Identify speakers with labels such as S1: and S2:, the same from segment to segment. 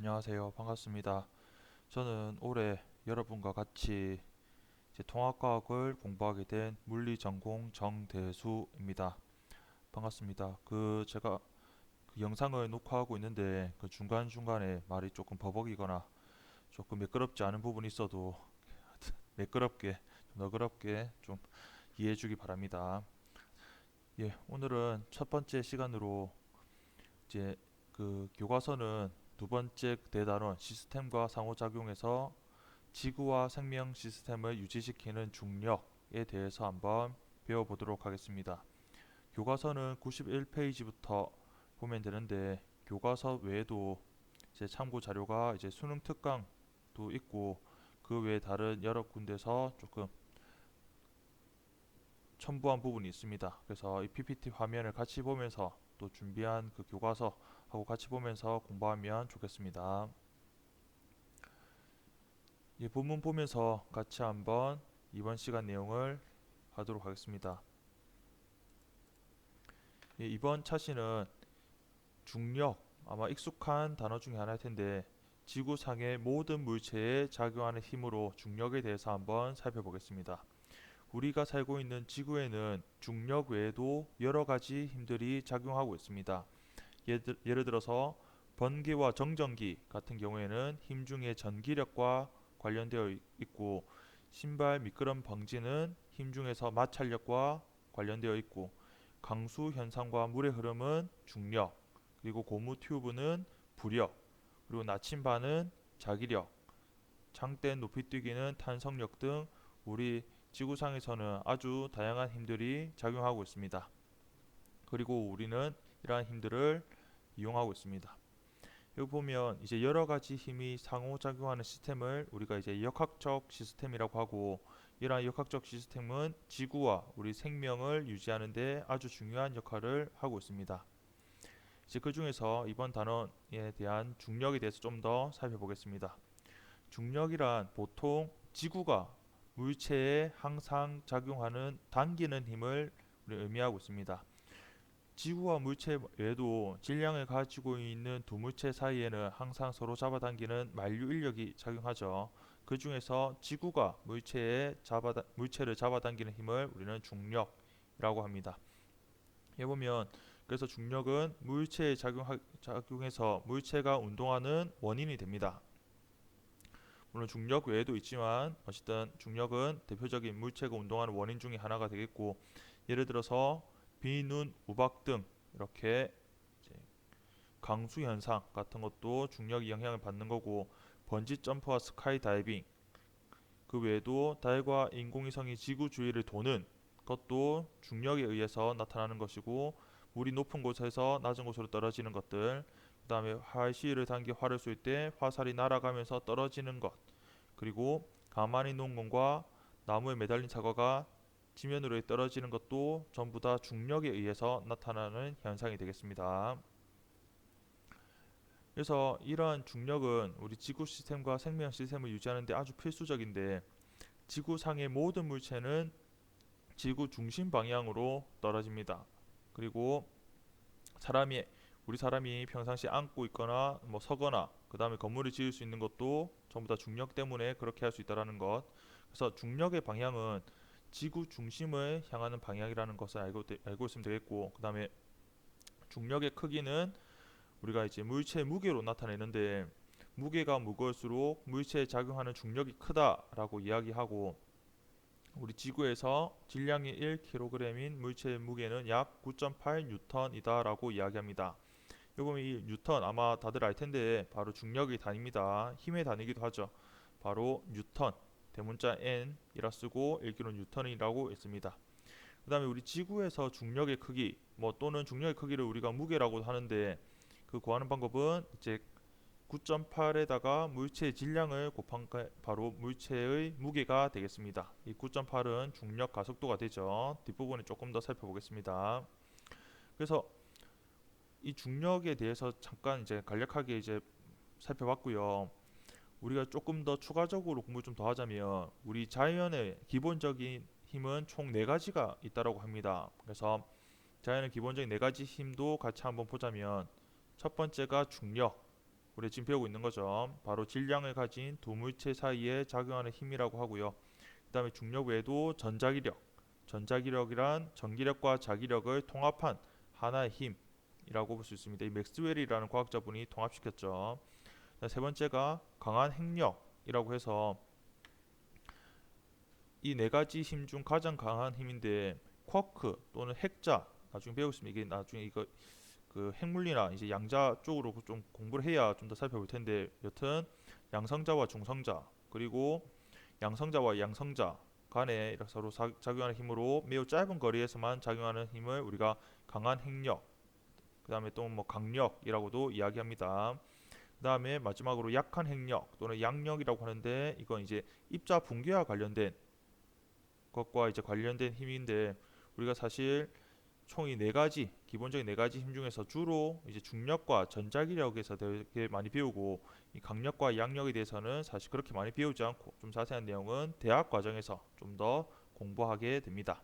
S1: 안녕하세요. 반갑습니다. 저는 올해 여러분과 같이 이제 통합과학을 공부하게 된 물리전공 정대수입니다. 반갑습니다. 제가 그 영상을 녹화하고 있는데 그 중간중간에 말이 조금 버벅이거나 조금 매끄럽지 않은 부분이 있어도 매끄럽게, 좀 너그럽게 좀 이해해 주기 바랍니다. 예, 오늘은 첫 번째 시간으로 이제 그 교과서는 두 번째 대단원 시스템과 상호작용에서 지구와 생명 시스템을 유지시키는 중력에 대해서 한번 배워보도록 하겠습니다. 교과서는 91페이지부터 보면 되는데 교과서 외에도 이제 참고 자료가 이제 수능 특강도 있고 그 외에 다른 여러 군데서 조금 첨부한 부분이 있습니다. 그래서 이 PPT 화면을 같이 보면서 또 준비한 그 교과서하고 같이 보면서 공부하면 좋겠습니다. 이 본문 보면서 같이 한번 이번 시간 내용을 하도록 하겠습니다. 예, 이번 차시는 중력, 아마 익숙한 단어 중에 하나일 텐데 지구상의 모든 물체에 작용하는 힘으로 중력에 대해서 한번 살펴보겠습니다. 우리가 살고 있는 지구에는 중력 외에도 여러 가지 힘들이 작용하고 있습니다. 예를 들어서 번개와 정전기 같은 경우에는 힘 중에 전기력과 관련되어 있고, 신발 미끄럼 방지는 힘 중에서 마찰력과 관련되어 있고, 강수 현상과 물의 흐름은 중력, 그리고 고무 튜브는 부력, 그리고 나침반은 자기력, 장대 높이뛰기는 탄성력 등 우리 지구상에서는 아주 다양한 힘들이 작용하고 있습니다. 그리고 우리는 이러한 힘들을 이용하고 있습니다. 여기 보면 이제 여러 가지 힘이 상호작용하는 시스템을 우리가 이제 역학적 시스템이라고 하고, 이러한 역학적 시스템은 지구와 우리 생명을 유지하는 데 아주 중요한 역할을 하고 있습니다. 이제 그 중에서 이번 단원에 대한 중력에 대해서 좀 더 살펴보겠습니다. 중력이란 보통 지구가 물체에 항상 작용하는 당기는 힘을 의미하고 있습니다. 지구와 물체 외에도 질량을 가지고 있는 두 물체 사이에는 항상 서로 잡아당기는 만류 인력이 작용하죠. 그 중에서 지구가 물체를 잡아당기는 힘을 우리는 중력이라고 합니다. 여기 보면 그래서 중력은 물체에 작용해서 물체가 운동하는 원인이 됩니다. 물론 중력 외에도 있지만 어쨌든 중력은 대표적인 물체가 운동하는 원인 중에 하나가 되겠고, 예를 들어서 비눈, 우박 등 이렇게 이제 강수 현상 같은 것도 중력이 영향을 받는 거고, 번지 점프와 스카이 다이빙, 그 외에도 달과 인공위성이 지구 주위를 도는 것도 중력에 의해서 나타나는 것이고, 물이 높은 곳에서 낮은 곳으로 떨어지는 것들, 그 다음에 활시위를 당기 활을 쏠 때 화살이 날아가면서 떨어지는 것, 그리고 가만히 놓은 공과 나무에 매달린 사과가 지면으로 떨어지는 것도 전부 다 중력에 의해서 나타나는 현상이 되겠습니다. 그래서 이러한 중력은 우리 지구 시스템과 생명 시스템을 유지하는 데 아주 필수적인데, 지구상의 모든 물체는 지구 중심 방향으로 떨어집니다. 그리고 사람이 우리 사람이 평상시 앉고 있거나 뭐 서거나 그 다음에 건물을 지을 수 있는 것도 전부 다 중력 때문에 그렇게 할 수 있다라는 것. 그래서 중력의 방향은 지구 중심을 향하는 방향이라는 것을 알고 있으면 되겠고, 그 다음에 중력의 크기는 우리가 이제 물체의 무게로 나타내는데, 무게가 무거울수록 물체에 작용하는 중력이 크다라고 이야기하고, 우리 지구에서 질량이 1kg인 물체의 무게는 약 9.8 뉴턴이다라고 이야기합니다. 여기 보면 이 뉴턴 아마 다들 알 텐데 바로 중력의 단위입니다. 힘의 단위이기도 하죠. 바로 뉴턴, 대문자 N이라 쓰고 1kg 뉴턴이라고 있습니다. 그 다음에 우리 지구에서 중력의 크기, 뭐 또는 중력의 크기를 우리가 무게라고 하는데, 그 구하는 방법은 이제 9.8에다가 물체의 질량을 곱한 게 바로 물체의 무게가 되겠습니다. 이 9.8은 중력 가속도가 되죠. 뒷부분에 조금 더 살펴보겠습니다. 그래서 이 중력에 대해서 잠깐 이제 간략하게 이제 살펴봤고요. 우리가 조금 더 추가적으로 공부 좀 더 하자면 우리 자연의 기본적인 힘은 총 네 가지가 있다라고 합니다. 그래서 자연의 기본적인 네 가지 힘도 같이 한번 보자면, 첫 번째가 중력, 우리 지금 배우고 있는 거죠. 바로 질량을 가진 두 물체 사이에 작용하는 힘이라고 하고요. 그 다음에 중력 외에도 전자기력이란 전기력과 자기력을 통합한 하나의 힘이라고 볼 수 있습니다. 이 맥스웰이라는 과학자분이 통합시켰죠. 세 번째가 강한 핵력이라고 해서 이 네 가지 힘 중 가장 강한 힘인데 쿼크 또는 핵자, 나중에 배우시면 이게 나중에 이거 그 핵물리나 이제 양자 쪽으로 좀 공부를 해야 좀 더 살펴볼 텐데, 여튼 양성자와 중성자 그리고 양성자와 양성자 간에 이렇게 서로 작용하는 힘으로 매우 짧은 거리에서만 작용하는 힘을 우리가 강한 핵력, 그 다음에 또 뭐 강력이라고도 이야기합니다. 그 다음에 마지막으로 약한 핵력 또는 양력이라고 하는데, 이건 이제 입자 붕괴와 관련된 것과 이제 관련된 힘인데, 우리가 사실 총 이 네 가지 기본적인 네 가지 힘 중에서 주로 이제 중력과 전자기력에서 되게 많이 배우고, 이 강력과 양력에 대해서는 사실 그렇게 많이 배우지 않고 좀 자세한 내용은 대학 과정에서 좀 더 공부하게 됩니다.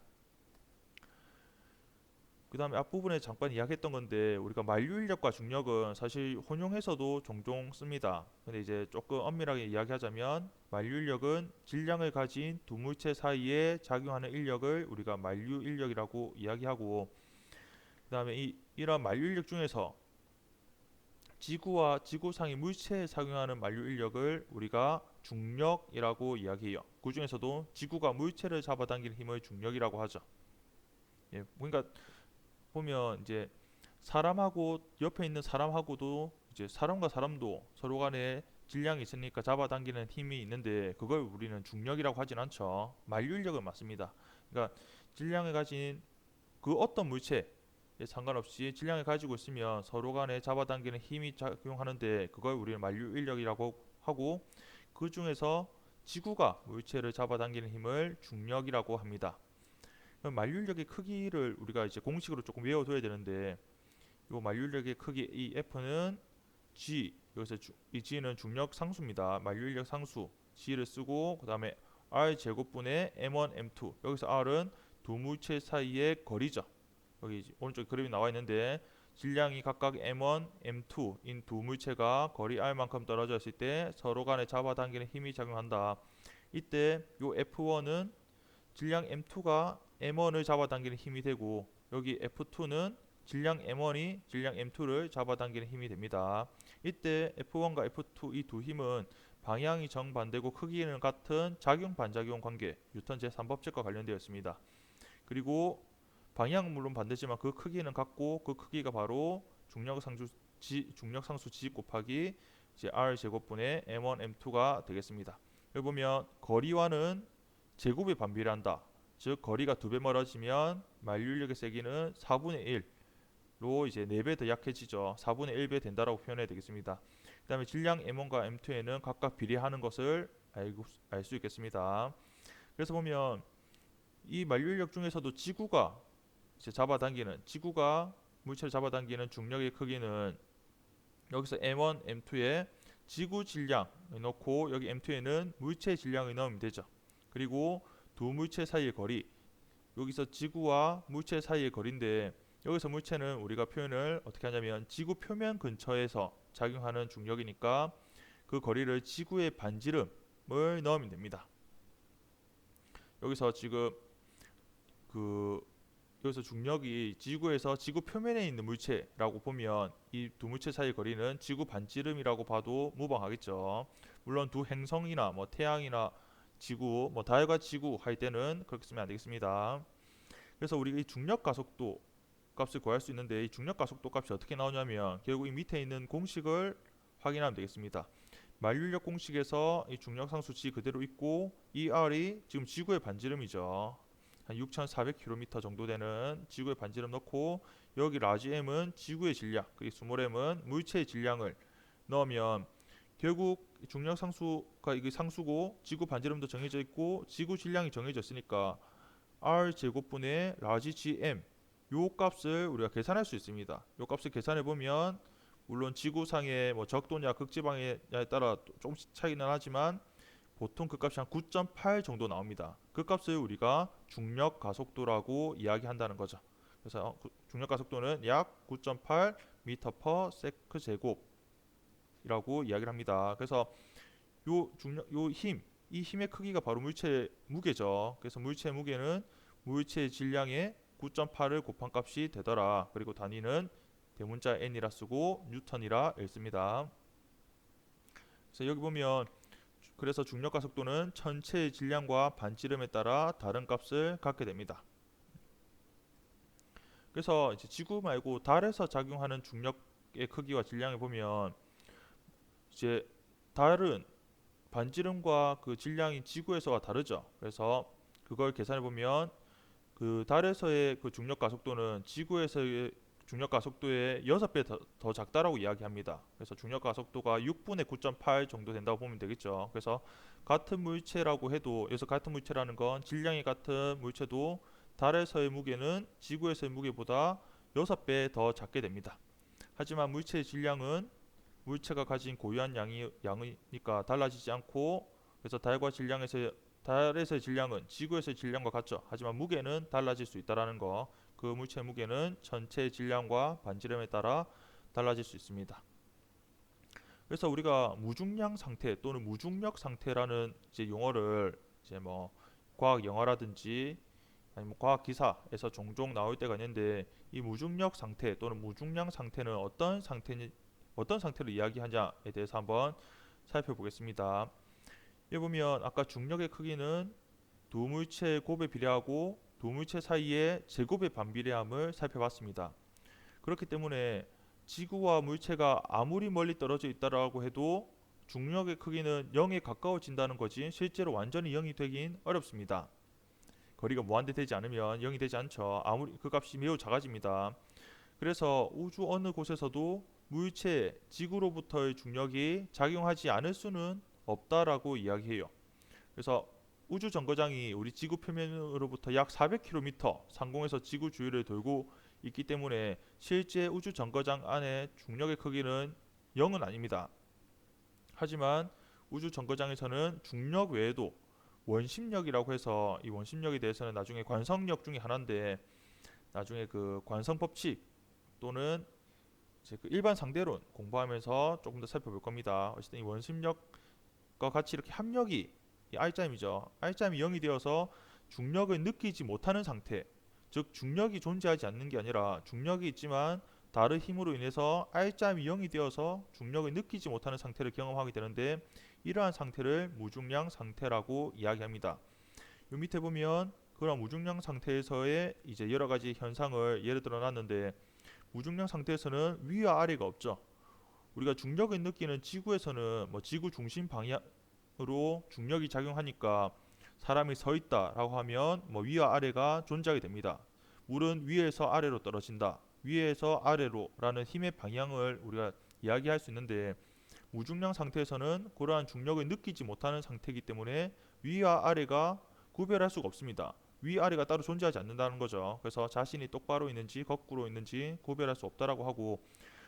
S1: 그 다음에 앞부분에 잠깐 이야기했던 건데, 우리가 만류인력과 중력은 사실 혼용해서도 종종 씁니다. 근데 이제 조금 엄밀하게 이야기하자면, 만류인력은 질량을 가진 두 물체 사이에 작용하는 인력을 우리가 만류인력이라고 이야기하고, 그 다음에 이런 만류인력 중에서 지구와 지구상의 물체에 작용하는 만류인력을 우리가 중력이라고 이야기해요. 그 중에서도 지구가 물체를 잡아당기는 힘을 중력이라고 하죠. 예, 그러니까 보면 이제 사람하고 옆에 있는 사람하고도 이제 사람과 사람도 서로 간에 질량이 있으니까 잡아당기는 힘이 있는데, 그걸 우리는 중력이라고 하진 않죠. 만류인력은 맞습니다. 그러니까 질량을 가진 그 어떤 물체에 상관없이 질량을 가지고 있으면 서로 간에 잡아당기는 힘이 작용하는데, 그걸 우리는 만류인력이라고 하고, 그 중에서 지구가 물체를 잡아당기는 힘을 중력이라고 합니다. 그럼 만류인력의 크기를 우리가 이제 공식으로 조금 외워둬야 되는데, 이 만류인력의 크기 이 F는 G, 여기서 이 G는 중력 상수입니다. 만류인력 상수 G를 쓰고, 그 다음에 R 제곱분의 M1, M2, 여기서 R은 두 물체 사이의 거리죠. 여기 오른쪽 그림이 나와 있는데, 질량이 각각 M1, M2인 두 물체가 거리 R만큼 떨어져 있을 때 서로 간에 잡아당기는 힘이 작용한다. 이때 요 F1은 질량 M2가 M1을 잡아당기는 힘이 되고, 여기 F2는 질량 M1이 질량 M2를 잡아당기는 힘이 됩니다. 이때 F1과 F2 이 두 힘은 방향이 정반대고 크기는 같은 작용 반작용 관계, 뉴턴 제3법칙과 관련되어 있습니다. 그리고 방향은 물론 반대지만 그 크기는 같고, 그 크기가 바로 중력상수 G 곱하기 이제 R 제곱분의 M1, M2가 되겠습니다. 여기 보면 거리와는 제곱이 반비례한다. 즉 거리가 두 배 멀어지면 만류인력의 세기는 4분의 1로 이제 4배 더 약해지죠. 4분의 1배 된다라고 표현해야 되겠습니다. 그 다음에 질량 M1과 M2에는 각각 비례하는 것을 알 수 있겠습니다. 그래서 보면 이 만류인력 중에서도 지구가 물체를 잡아당기는 중력의 크기는, 여기서 M1, M2에 지구 질량을 넣고 여기 M2에는 물체 질량을 넣으면 되죠. 그리고 두 물체 사이의 거리, 여기서 지구와 물체 사이의 거리인데, 여기서 물체는 우리가 표현을 어떻게 하냐면 지구 표면 근처에서 작용하는 중력이니까 그 거리를 지구의 반지름을 넣으면 됩니다. 여기서 지금 그 여기서 중력이 지구에서 지구 표면에 있는 물체라고 보면 이 두 물체 사이의 거리는 지구 반지름이라고 봐도 무방하겠죠. 물론 두 행성이나 뭐 태양이나 지구, 뭐 달과 지구 할 때는 그렇게 쓰면 안 되겠습니다. 그래서 우리가 이 중력 가속도 값을 구할 수 있는데, 이 중력 가속도 값이 어떻게 나오냐면 결국 이 밑에 있는 공식을 확인하면 되겠습니다. 만류인력 공식에서 이 중력 상수 G 그대로 있고, 이 R이 지금 지구의 반지름이죠. 한 6,400km 정도 되는 지구의 반지름 넣고, 여기 라지 M은 지구의 질량, 그리고 스몰 M은 물체의 질량을 넣으면 결국 중력 상수가 이게 상수고 지구 반지름도 정해져 있고 지구 질량이 정해져 있으니까 R 제곱분의 라지 GM, 요 값을 우리가 계산할 수 있습니다. 요 값을 계산해 보면 물론 지구상의 뭐 적도냐 극지방에 따라 조금씩 차이는 하지만 보통 그 값이 한 9.8 정도 나옵니다. 그 값을 우리가 중력 가속도라고 이야기한다는 거죠. 그래서 중력 가속도는 약 9.8 m/s 제곱 크기라고 이야기를 합니다. 그래서 이 힘의 크기가 바로 물체의 무게죠. 그래서 물체의 무게는 물체의 질량의 9.8을 곱한 값이 되더라. 그리고 단위는 대문자 n이라 쓰고 뉴턴이라 읽습니다. 그래서 여기 보면 그래서 중력과 속도는 천체의 질량과 반지름에 따라 다른 값을 갖게 됩니다. 그래서 이제 지구 말고 달에서 작용하는 중력의 크기와 질량을 보면 이제 달은 반지름과 그 질량이 지구에서와 다르죠. 그래서 그걸 계산해 보면 그 달에서의 그 중력과 속도는 지구에서의 중력과 속도의 6배 더 작다라고 이야기합니다. 그래서 중력과 속도가 6분의 9.8 정도 된다고 보면 되겠죠. 그래서 같은 물체라고 해도 여기서 같은 물체라는 건 질량이 같은 물체도 달에서의 무게는 지구에서의 무게보다 6배 더 작게 됩니다. 하지만 물체의 질량은 물체가 가진 고유한 양이니까 달라지지 않고 그래서 달에서의 질량은 지구에서의 질량과 같죠. 하지만 무게는 달라질 수 있다라는 거. 그 물체의 무게는 전체의 질량과 반지름에 따라 달라질 수 있습니다. 그래서 우리가 무중량 상태 또는 무중력 상태라는 이제 용어를 이제 뭐 과학 영화라든지 아니면 과학 기사에서 종종 나올 때가 있는데 이 무중력 상태 또는 무중량 상태는 어떤 상태를 이야기하냐에 대해서 한번 살펴보겠습니다. 여기 보면 아까 중력의 크기는 두 물체의 곱에 비례하고 두 물체 사이의 제곱의 반비례함을 살펴봤습니다. 그렇기 때문에 지구와 물체가 아무리 멀리 떨어져 있다라고 해도 중력의 크기는 0에 가까워진다는 거지 실제로 완전히 0이 되긴 어렵습니다. 거리가 무한대 되지 않으면 0이 되지 않죠. 아무리 그 값이 매우 작아집니다. 그래서 우주 어느 곳에서도 물체 지구로부터의 중력이 작용하지 않을 수는 없다라고 이야기해요. 그래서 우주 정거장이 우리 지구 표면으로부터 약 400km 상공에서 지구 주위를 돌고 있기 때문에 실제 우주 정거장 안의 중력의 크기는 0은 아닙니다. 하지만 우주 정거장에서는 중력 외에도 원심력이라고 해서 이 원심력에 대해서는 나중에 관성력 중에 하나인데 나중에 그 관성 법칙 또는 이제 그 일반 상대론 공부하면서 조금 더 살펴볼 겁니다. 어쨌든 이 원심력과 같이 이렇게 합력이 이 R점이죠. R점이 0이 되어서 중력을 느끼지 못하는 상태, 즉 중력이 존재하지 않는 게 아니라 중력이 있지만 다른 힘으로 인해서 R점이 0이 되어서 중력을 느끼지 못하는 상태를 경험하게 되는데 이러한 상태를 무중량 상태라고 이야기합니다. 요 밑에 보면 그런 무중량 상태에서의 이제 여러 가지 현상을 예를 들어 놨는데 무중량 상태에서는 위와 아래가 없죠. 우리가 중력을 느끼는 지구에서는 뭐 지구 중심 방향으로 중력이 작용하니까 사람이 서 있다라고 하면 뭐 위와 아래가 존재하게 됩니다. 물은 위에서 아래로 떨어진다. 위에서 아래로라는 힘의 방향을 우리가 이야기할 수 있는데 무중량 상태에서는 그러한 중력을 느끼지 못하는 상태이기 때문에 위와 아래가 구별할 수가 없습니다. 위아래가 따로 존재하지 않는다는 거죠. 그래서 자신이 똑바로 있는지 거꾸로 있는지 구별할 수 없다라고 하고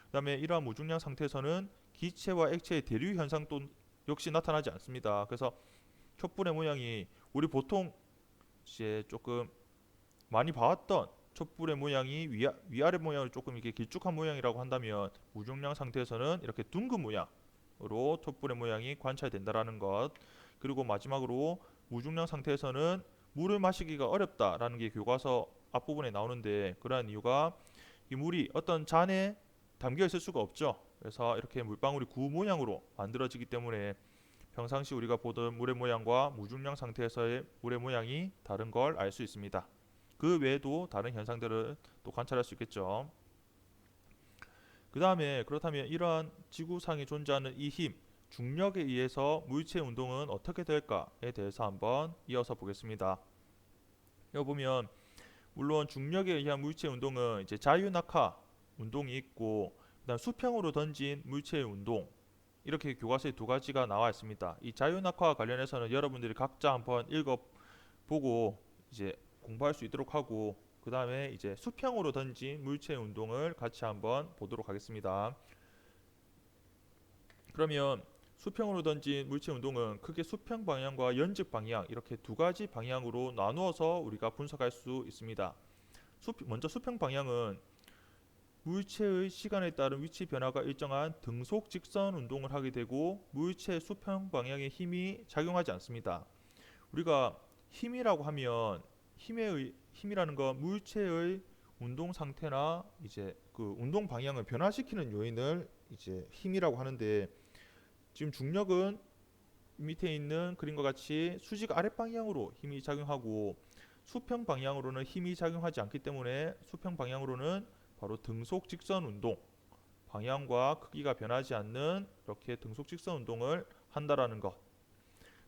S1: 그 다음에 이러한 무중량 상태에서는 기체와 액체의 대류 현상도 역시 나타나지 않습니다. 그래서 촛불의 모양이 우리 보통 이제 조금 많이 봐왔던 촛불의 모양이 위아래 모양으로 조금 이렇게 길쭉한 모양이라고 한다면 무중량 상태에서는 이렇게 둥근 모양으로 촛불의 모양이 관찰된다라는 것. 그리고 마지막으로 무중량 상태에서는 물을 마시기가 어렵다라는 게 교과서 앞부분에 나오는데 그러한 이유가 이 물이 어떤 잔에 담겨 있을 수가 없죠. 그래서 이렇게 물방울이 구 모양으로 만들어지기 때문에 평상시 우리가 보던 물의 모양과 무중량 상태에서의 물의 모양이 다른 걸 알 수 있습니다. 그 외에도 다른 현상들을 또 관찰할 수 있겠죠. 그 다음에 그렇다면 이러한 지구상에 존재하는 이 힘, 중력에 의해서 물체 운동은 어떻게 될까에 대해서 한번 이어서 보겠습니다. 여기 보면 물론 중력에 의한 물체 운동은 이제 자유낙하 운동이 있고 그다음 수평으로 던진 물체의 운동 이렇게 교과서에 두 가지가 나와 있습니다. 이 자유낙하와 관련해서는 여러분들이 각자 한번 읽어보고 이제 공부할 수 있도록 하고 그 다음에 이제 수평으로 던진 물체의 운동을 같이 한번 보도록 하겠습니다. 그러면 수평으로 던진 물체 운동은 크게 수평 방향과 연직 방향 이렇게 두 가지 방향으로 나누어서 우리가 분석할 수 있습니다. 먼저 수평 방향은 물체의 시간에 따른 위치 변화가 일정한 등속 직선 운동을 하게 되고 물체의 수평 방향에 힘이 작용하지 않습니다. 우리가 힘이라고 하면 힘이라는 건 물체의 운동 상태나 이제 그 운동 방향을 변화시키는 요인을 이제 힘이라고 하는데, 지금 중력은 밑에 있는 그림과 같이 수직 아랫 방향으로 힘이 작용하고 수평 방향으로는 힘이 작용하지 않기 때문에 수평 방향으로는 바로 등속 직선 운동, 방향과 크기가 변하지 않는 이렇게 등속 직선 운동을 한다라는 것.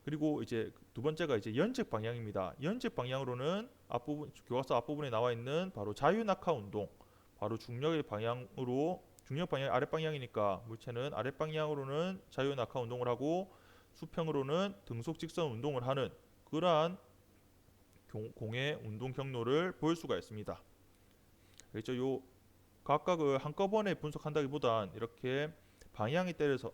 S1: 그리고 이제 두 번째가 이제 연직 방향입니다. 연직 방향으로는 앞부분, 교과서 앞부분에 나와 있는 바로 자유낙하 운동, 바로 중력의 방향으로, 중력 방향이 아랫 방향이니까 물체는 아랫 방향으로는 자유낙하 운동을 하고 수평으로는 등속 직선 운동을 하는 그러한 공의 운동 경로를 볼 수가 있습니다. 그렇죠? 요 각각을 한꺼번에 분석한다기보단 이렇게 방향에 따라서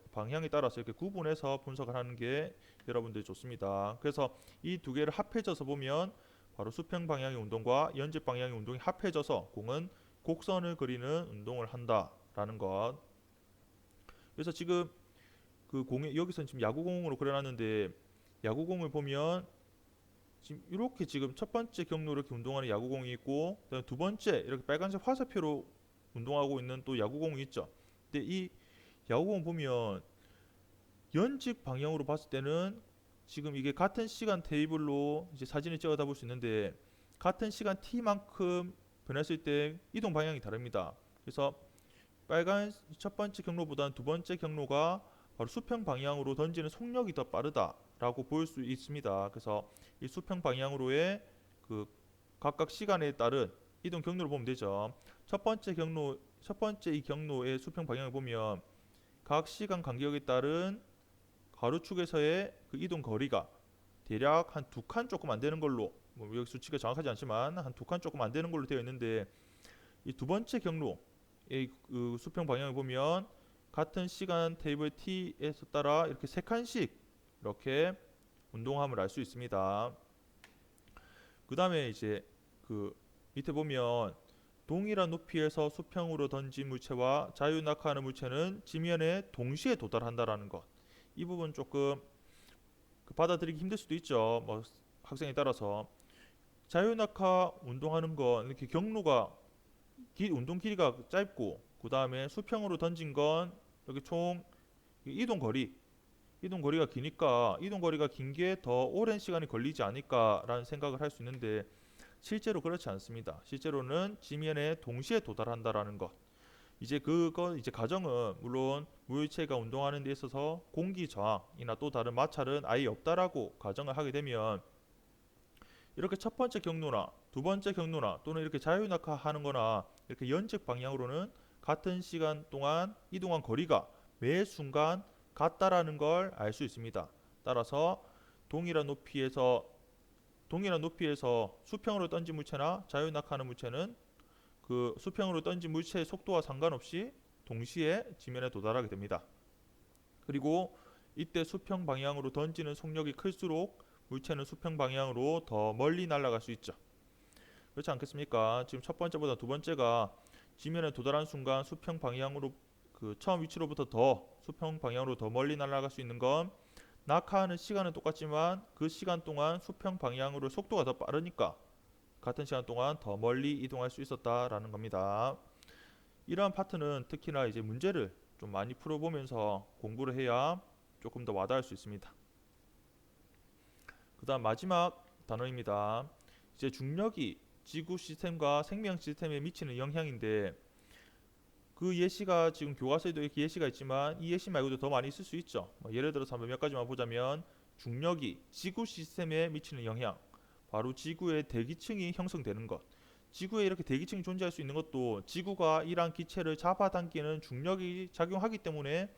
S1: 이렇게 구분해서 분석을 하는 게 여러분들이 좋습니다. 그래서 이 두 개를 합해져서 보면 바로 수평 방향의 운동과 연직 방향의 운동이 합해져서 공은 곡선을 그리는 운동을 한다라는 것. 그래서 지금 그 공에 여기서는 지금 야구공으로 그려놨는데, 야구공을 보면 지금 이렇게 지금 첫 번째 경로 이렇게 운동하는 야구공이 있고, 그다음에 두 번째 이렇게 빨간색 화살표로 운동하고 있는 또 야구공이 있죠. 근데 이 야구공 보면 연직 방향으로 봤을 때는 지금 이게 같은 시간 테이블로 이제 사진을 찍어다 볼 수 있는데, 같은 시간 t만큼 변했을 때 이동 방향이 다릅니다. 그래서 빨간 첫 번째 경로보다는 두 번째 경로가 바로 수평 방향으로 던지는 속력이 더 빠르다라고 볼 수 있습니다. 그래서 이 수평 방향으로의 그 각각 시간에 따른 이동 경로를 보면 되죠. 첫 번째 이 경로의 수평 방향을 보면 각 시간 간격에 따른 가로축에서의 그 이동 거리가 대략 한 두 칸 조금 안 되는 걸로, 뭐 여기 수치가 정확하지 않지만 한 두 칸 조금 안 되는 걸로 되어 있는데, 이 두 번째 경로의 그 수평 방향을 보면 같은 시간 테이블 t에서 따라 이렇게 세 칸씩 이렇게 운동함을 알 수 있습니다. 그 다음에 이제 그 밑에 보면 동일한 높이에서 수평으로 던진 물체와 자유낙하하는 물체는 지면에 동시에 도달한다라는 것. 이 부분 조금 받아들이기 힘들 수도 있죠. 뭐 학생에 따라서 자유낙하 운동하는 건 이렇게 경로가 운동 길이가 짧고, 그 다음에 수평으로 던진 건 이렇게 총 이동 거리 이동 거리가 기니까 이동 거리가 긴 게 더 오랜 시간이 걸리지 않을까라는 생각을 할 수 있는데, 실제로 그렇지 않습니다. 실제로는 지면에 동시에 도달한다라는 것. 이제 가정은 물론 물체가 운동하는 데 있어서 공기 저항이나 또 다른 마찰은 아예 없다라고 가정을 하게 되면, 이렇게 첫 번째 경로나 두 번째 경로나 또는 이렇게 자유낙하 하는 거나 이렇게 연직 방향으로는 같은 시간 동안 이동한 거리가 매 순간 같다라는 걸 알 수 있습니다. 따라서 동일한 높이에서 수평으로 던진 물체나 자유낙하하는 물체는 그 수평으로 던진 물체의 속도와 상관없이 동시에 지면에 도달하게 됩니다. 그리고 이때 수평 방향으로 던지는 속력이 클수록 물체는 수평 방향으로 더 멀리 날아갈 수 있죠. 그렇지 않겠습니까? 지금 첫 번째보다 두 번째가 지면에 도달한 순간 수평 방향으로 그 처음 위치로부터 더 수평 방향으로 더 멀리 날아갈 수 있는 건 낙하하는 시간은 똑같지만 그 시간 동안 수평 방향으로 속도가 더 빠르니까 같은 시간 동안 더 멀리 이동할 수 있었다라는 겁니다. 이러한 파트는 특히나 이제 문제를 좀 많이 풀어보면서 공부를 해야 조금 더 와닿을 수 있습니다. 그 다음 마지막 단어입니다. 이제 중력이 지구 시스템과 생명 시스템에 미치는 영향인데, 그 예시가 지금 교과서에도 이렇게 예시가 있지만 이 예시 말고도 더 많이 있을 수 있죠. 뭐 예를 들어서 한번 몇 가지만 보자면, 중력이 지구 시스템에 미치는 영향, 바로 지구의 대기층이 형성되는 것. 지구에 이렇게 대기층이 존재할 수 있는 것도 지구가 이러한 기체를 잡아당기는 중력이 작용하기 때문에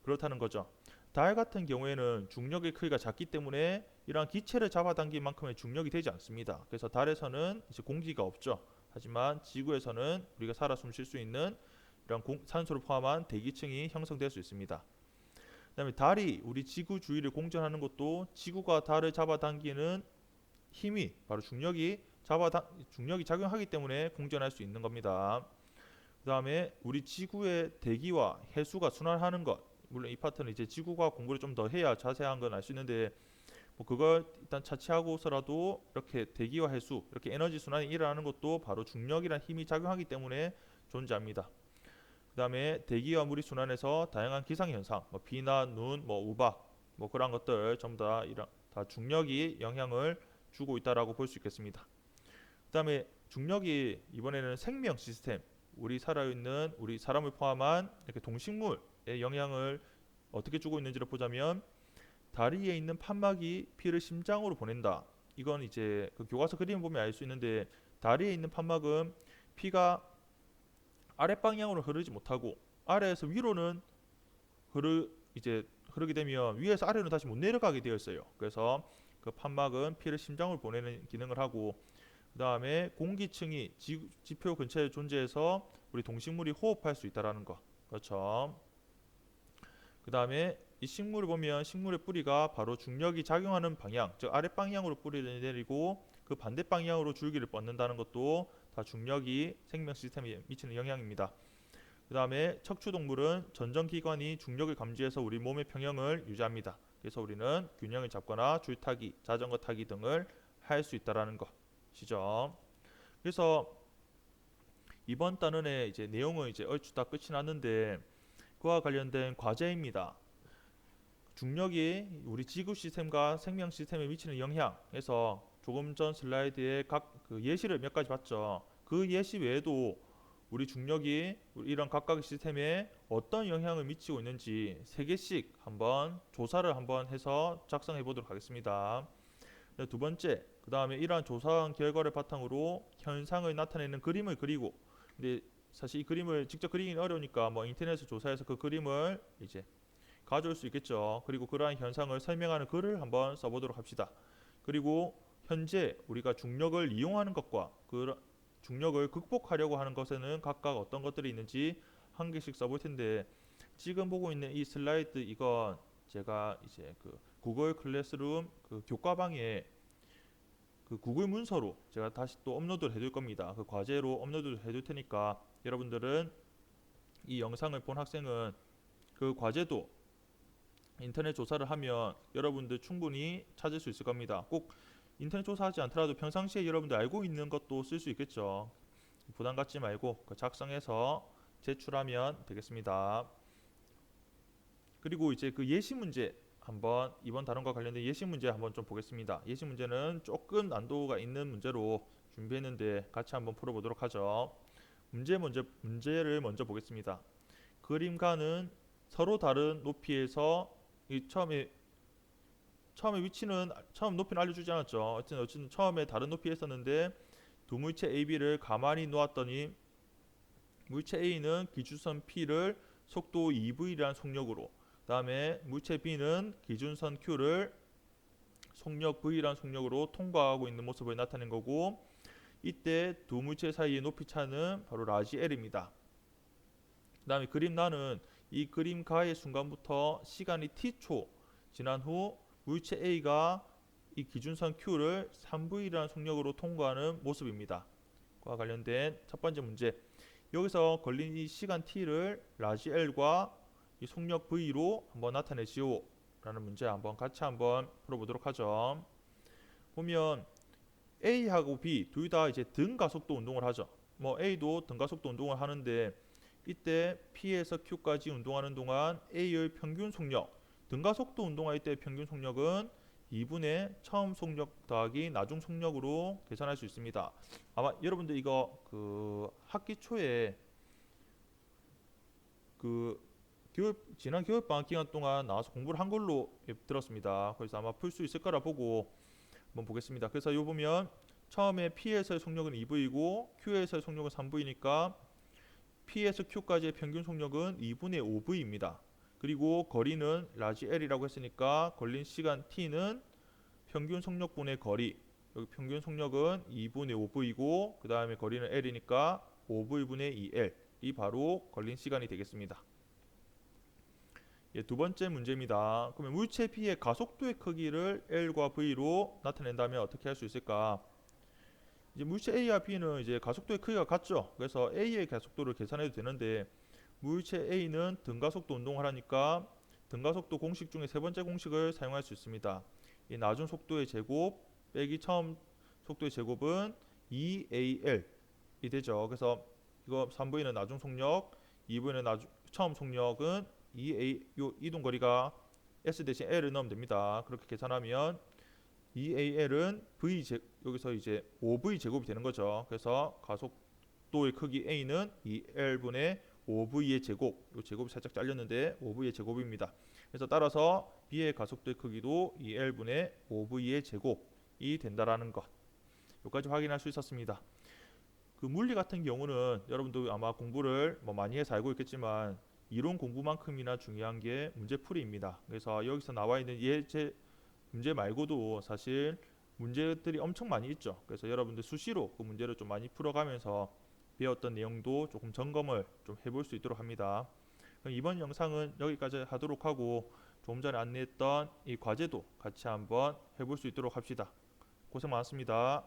S1: 그렇다는 거죠. 달 같은 경우에는 중력의 크기가 작기 때문에 이러한 기체를 잡아당긴 만큼의 중력이 되지 않습니다. 그래서 달에서는 이제 공기가 없죠. 하지만 지구에서는 우리가 살아 숨 쉴 수 있는 이런 산소를 포함한 대기층이 형성될 수 있습니다. 그다음에 달이 우리 지구 주위를 공전하는 것도 지구가 달을 잡아당기는 힘이 바로 중력이 작용하기 때문에 공전할 수 있는 겁니다. 다음에 우리 지구의 대기와 해수가 순환하는 것. 물론 이 파트는 이제 지구과학 공부를 좀 더 해야 자세한 건 알 수 있는데 뭐 그걸 일단 차치하고서라도 이렇게 대기와 해수 이렇게 에너지 순환이 일어나는 것도 바로 중력이란 힘이 작용하기 때문에 존재합니다. 그 다음에 대기와 물이 순환해서 다양한 기상 현상, 뭐 비나 눈, 뭐 우박, 뭐 그런 것들 전부 다 중력이 영향을 주고 있다라고 볼 수 있겠습니다. 그 다음에 중력이 이번에는 생명 시스템, 우리 살아있는 우리 사람을 포함한 이렇게 동식물에 영향을 어떻게 주고 있는지를 보자면 다리에 있는 판막이 피를 심장으로 보낸다. 이건 이제 그 교과서 그림 보면 알 수 있는데 다리에 있는 판막은 피가 아랫방향으로 흐르지 못하고 아래에서 위로는 이제 흐르게 되면 위에서 아래로 다시 못 내려가게 되어 있어요. 그래서 그 판막은 피를 심장으로 보내는 기능을 하고 그 다음에 공기층이 지표 근처에 존재해서 우리 동식물이 호흡할 수 있다라는 거. 그렇죠. 그 다음에 이 식물을 보면 식물의 뿌리가 바로 중력이 작용하는 방향, 즉 아랫방향으로 뿌리를 내리고 그 반대 방향으로 줄기를 뻗는다는 것도 다 중력이 생명 시스템에 미치는 영향입니다. 그 다음에 척추동물은 전정기관이 중력을 감지해서 우리 몸의 평형을 유지합니다. 그래서 우리는 균형을 잡거나 줄타기, 자전거 타기 등을 할 수 있다라는 것이죠. 그래서 이번 단원의 이제 내용은 이제 얼추 다 끝이 났는데 그와 관련된 과제입니다. 중력이 우리 지구 시스템과 생명 시스템에 미치는 영향에서 조금 전 슬라이드에 각 그 예시를 몇 가지 봤죠. 그 예시 외에도 우리 중력이 이런 각각의 시스템에 어떤 영향을 미치고 있는지 3개씩 한번 조사를 한번 해서 작성해 보도록 하겠습니다. 두 번째, 그 다음에 이러한 조사한 결과를 바탕으로 현상을 나타내는 그림을 그리고, 근데 사실 이 그림을 직접 그리기는 어려우니까 뭐 인터넷에서 조사해서 그 그림을 이제 가져올 수 있겠죠. 그리고 그러한 현상을 설명하는 글을 한번 써보도록 합시다. 그리고 현재 우리가 중력을 이용하는 것과 그 중력을 극복하려고 하는 것에는 각각 어떤 것들이 있는지 한 개씩 써볼 텐데 지금 보고 있는 이 슬라이드 이건 제가 이제 그 구글 클래스룸 그 교과방에 그 구글 문서로 제가 다시 또 업로드를 해둘 겁니다. 그 과제로 업로드를 해둘 테니까 여러분들은 이 영상을 본 학생은 그 과제도 인터넷 조사를 하면 여러분들 충분히 찾을 수 있을 겁니다. 꼭 인터넷 조사하지 않더라도 평상시에 여러분들 알고 있는 것도 쓸 수 있겠죠. 부담 갖지 말고 작성해서 제출하면 되겠습니다. 그리고 이제 그 예시 문제 한번 이번 다룬과 관련된 예시 문제 한번 좀 보겠습니다. 예시 문제는 조금 난도가 있는 문제로 준비했는데 같이 한번 풀어보도록 하죠. 문제를 먼저 보겠습니다. 그림과는 서로 다른 높이에서 이 처음에 위치는 처음 높이는 알려주지 않았죠. 어쨌든 처음에 다른 높이에 있었는데 두 물체 AB를 가만히 놓았더니 물체 A는 기준선 P를 속도 2V라는 속력으로 그 다음에 물체 B는 기준선 Q를 속력 V라는 속력으로 통과하고 있는 모습을 나타낸 거고 이때 두 물체 사이의 높이 차는 바로 라지 L입니다. 그 다음에 그림나는 이 그림 가의 순간부터 시간이 t초 지난 후 물체 A가 이 기준선 Q를 3V라는 속력으로 통과하는 모습입니다. 과 관련된 첫 번째 문제. 여기서 걸린 이 시간 t를 라지 L과 이 속력 V로 한번 나타내시오 라는 문제 같이 한번 풀어보도록 하죠. 보면 A하고 B 둘 다 이제 등가속도 운동을 하죠. 뭐 A도 등가속도 운동을 하는데 이때 P에서 Q까지 운동하는 동안 A의 평균 속력 등가속도 운동할 때 평균 속력은 2분의 처음 속력 더하기 나중 속력으로 계산할 수 있습니다. 아마 여러분들 이거 그 학기 초에 그 지난 겨울방학 기간 동안 나와서 공부를 한 걸로 들었습니다. 그래서 아마 풀 수 있을 거라 보고 한번 보겠습니다. 그래서 요 보면 처음에 P에서의 속력은 2V이고 Q에서의 속력은 3V니까 P에서 Q까지의 평균 속력은 2분의 5V입니다. 그리고 거리는 라지 L이라고 했으니까 걸린 시간 T는 평균 속력분의 거리 여기 평균 속력은 2분의 5V이고 그 다음에 거리는 L이니까 5V분의 2L 이 바로 걸린 시간이 되겠습니다. 예, 두 번째 문제입니다. 그러면 물체 B의 가속도의 크기를 L과 V로 나타낸다면 어떻게 할 수 있을까? 이제 물체 A와 B는 이제 가속도의 크기가 같죠. 그래서 A의 가속도를 계산해도 되는데 물체 A는 등가속도 운동을 하니까 등가속도 공식 중에 세 번째 공식을 사용할 수 있습니다. 이 나중 속도의 제곱 빼기 처음 속도의 제곱은 2AL이 되죠. 그래서 이거 3V는 나중 속력, 2V는 처음 속력은 2A, 요 이동 거리가 S 대신 L을 넣으면 됩니다. 그렇게 계산하면 2AL은 여기서 이제 5V 제곱이 되는 거죠. 그래서 가속도의 크기 A는 2L분의 5V의 제곱, 이 제곱이 살짝 잘렸는데 5V의 제곱입니다. 그래서 따라서 B의 가속도의 크기도 2L분의 5V의 제곱이 된다라는 것. 여기까지 확인할 수 있었습니다. 그 물리 같은 경우는 여러분도 아마 공부를 많이 해서 알고 있겠지만 이론 공부만큼이나 중요한 게 문제풀이입니다. 그래서 여기서 나와 있는 예제 문제 말고도 사실 문제들이 엄청 많이 있죠. 그래서 여러분들 수시로 그 문제를 좀 많이 풀어가면서 배웠던 내용도 조금 점검을 좀 해볼 수 있도록 합니다. 그럼 이번 영상은 여기까지 하도록 하고 조금 전에 안내했던 이 과제도 같이 한번 해볼 수 있도록 합시다. 고생 많았습니다.